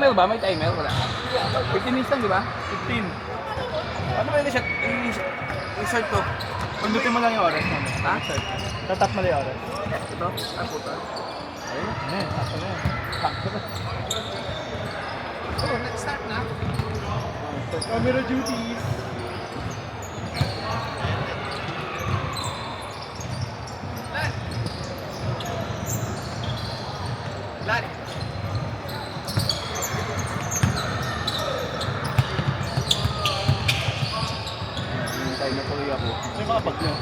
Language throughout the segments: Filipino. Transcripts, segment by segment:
timer ba? May timer? Wala. 15 minutes lang, di ba? 15. Ano ba yung short to? Pindutin mo lang yung oras mo. Ha? Tatap mo lang yung oras. Ito? Ah, puta. Ayun. Ayan, sakto na yan. Sakto na. Oh, let's start na. Camera duties. Lan. Timer tuloy ako. Yung mga bag nyo.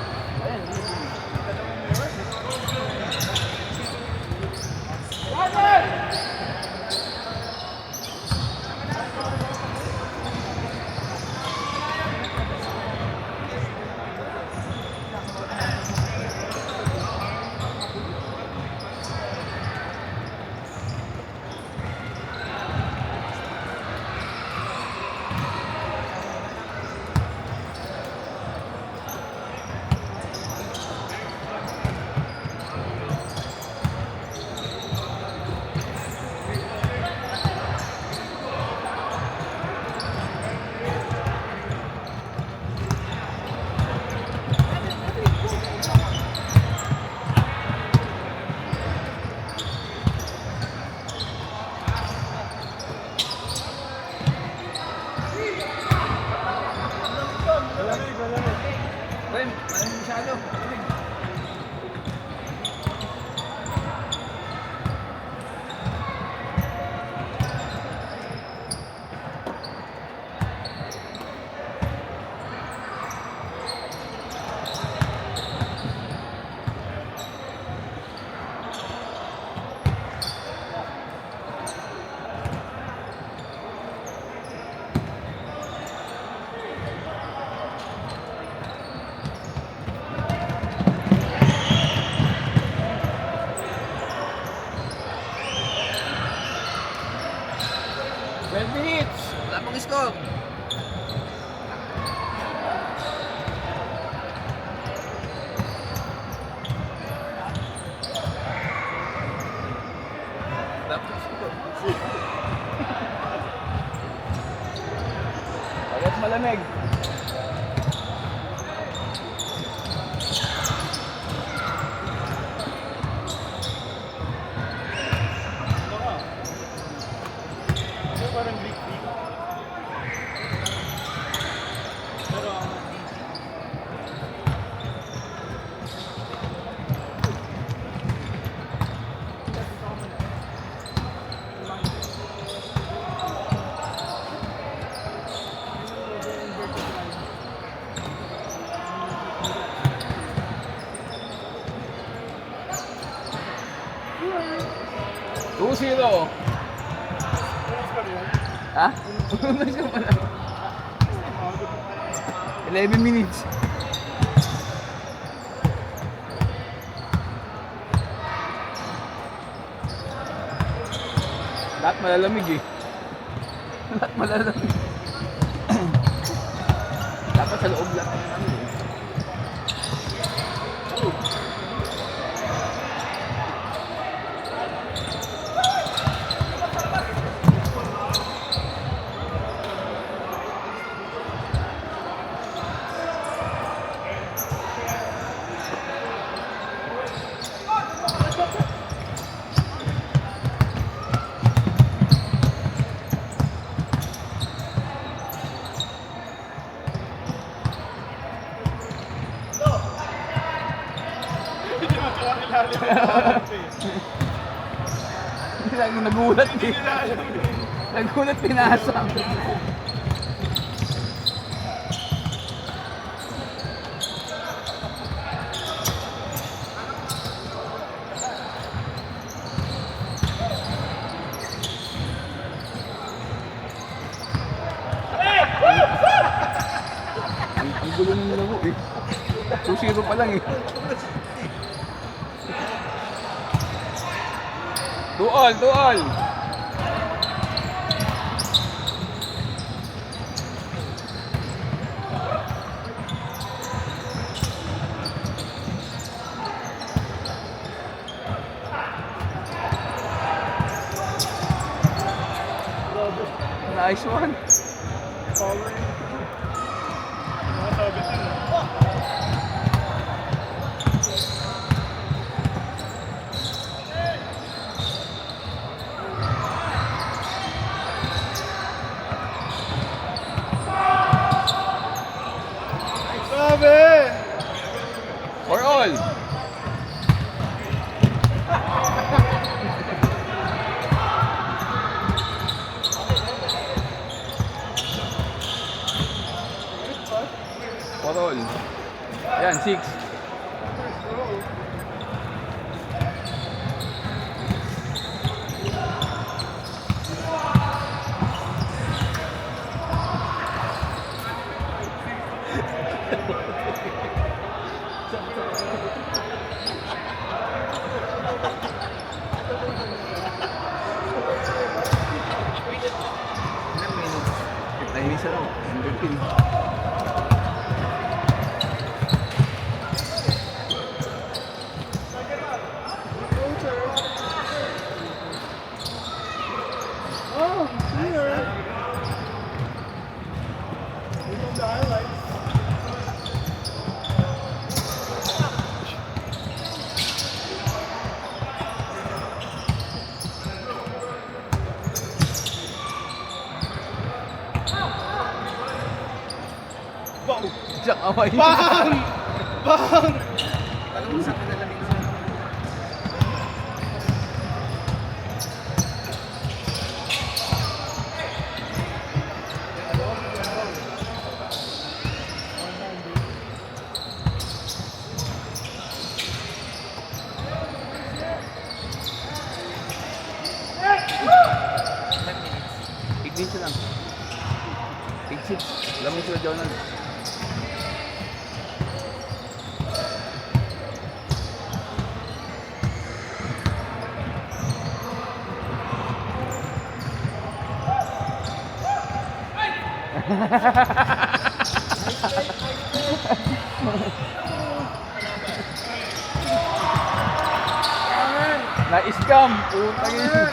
Rem, malamig masyado. Minutes. Wala pang score. Wala pang score. Ayat malamig. Parang leak. Pero Two zero. Ha? 11 minutes. Lahat malalamig eh. Lahat malalamig. Dapat sa loob lang. Nagulat eh. Nagulat pinasa. Ang gulo ng laro eh. 2-0 pa lang eh. 2-all. Nice one. Power yun. Nakasabit yun. Grabe! For all. For all. Ayan, 6. Ilang minutes? 9 minutes lang. 15. Oh, here. These are the highlights. Bang! Diyak away. Bang! Bang! Alam mo sa kanila minsan. Ignin siya lang. 8-6. Lamang sila Jonal. Na-scam. Putang ina.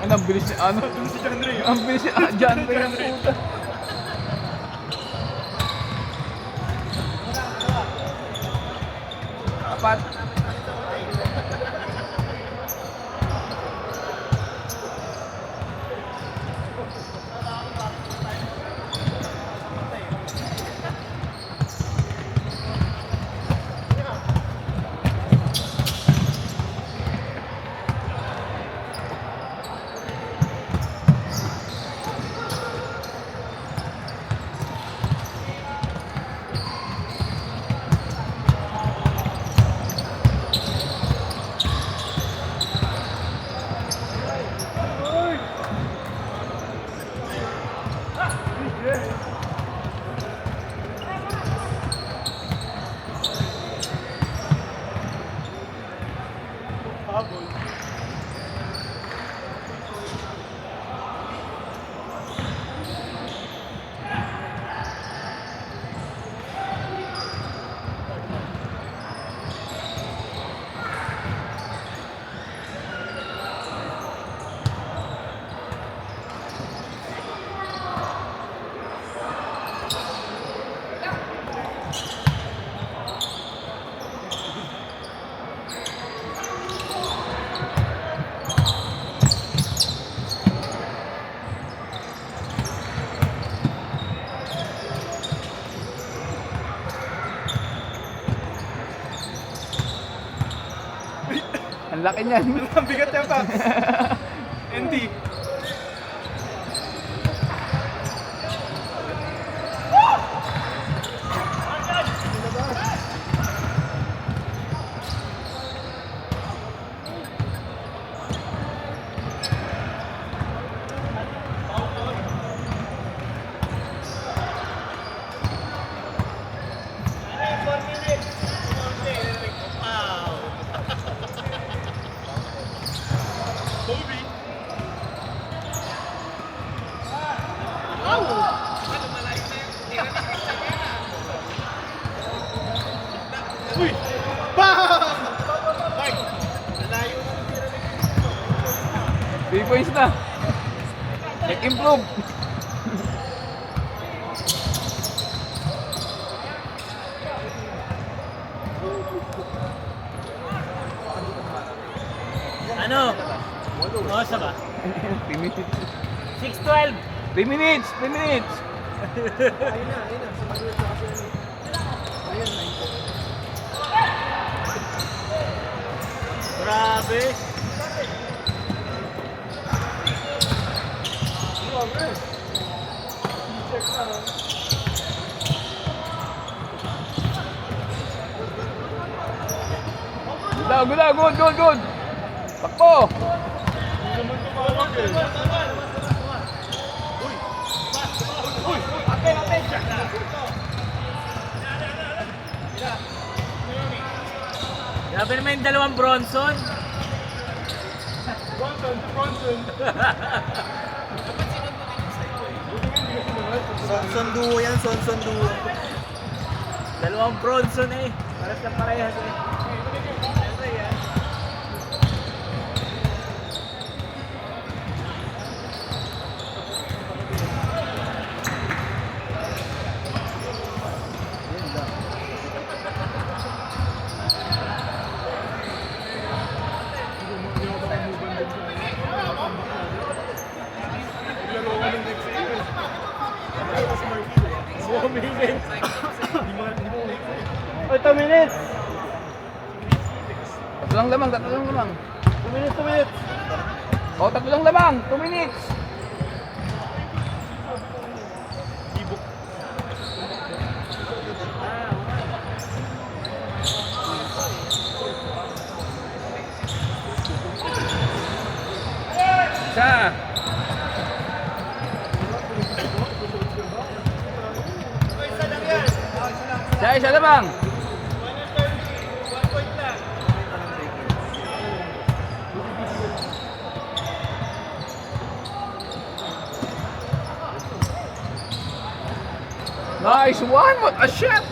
Ang bilis ni ano? Doon si John Ray. Ang bilis ni John Ray ang puta. Apat. Habol. Laki niyan. Ang bigat niya pa. Andy. Uy! Bang! 3 points na. Nag-improve. Ano? Oras na ba? 3 minutes. 6:12. 3 minutes. 3 minutes. Grabe. Good na, good. Takbo. Grabe naman yung dalawang Bronson. Bronson. Sonson duo yan, Sonson duo. Dalawang Bronson eh. Paras na parehas eh. Oy, 2 minutes. Tatlo lang lamang. 2 minutes, 2 minutes. O, tatlo lang lamang. 2 minutes. Isa. Isa lamang. Nice one! What a shot!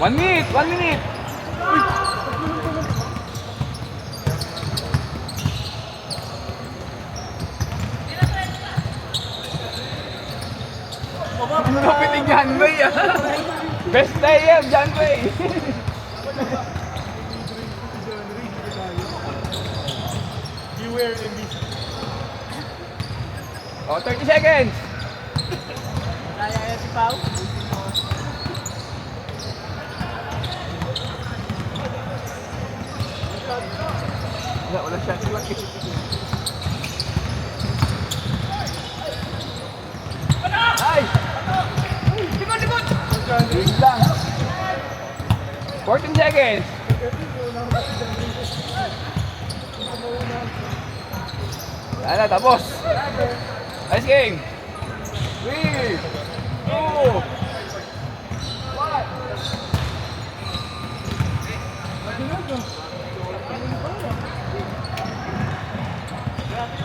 One minute! Ang lupit ni John Ray ah. Best day yan, John Ray. Beware Andy. Oh, 30 seconds. Kaya yan si Pao. Wala shot clock eh. Nice! Likod! Wait lang. 14 seconds. Wala na, tapos. Nice game. 3, 2,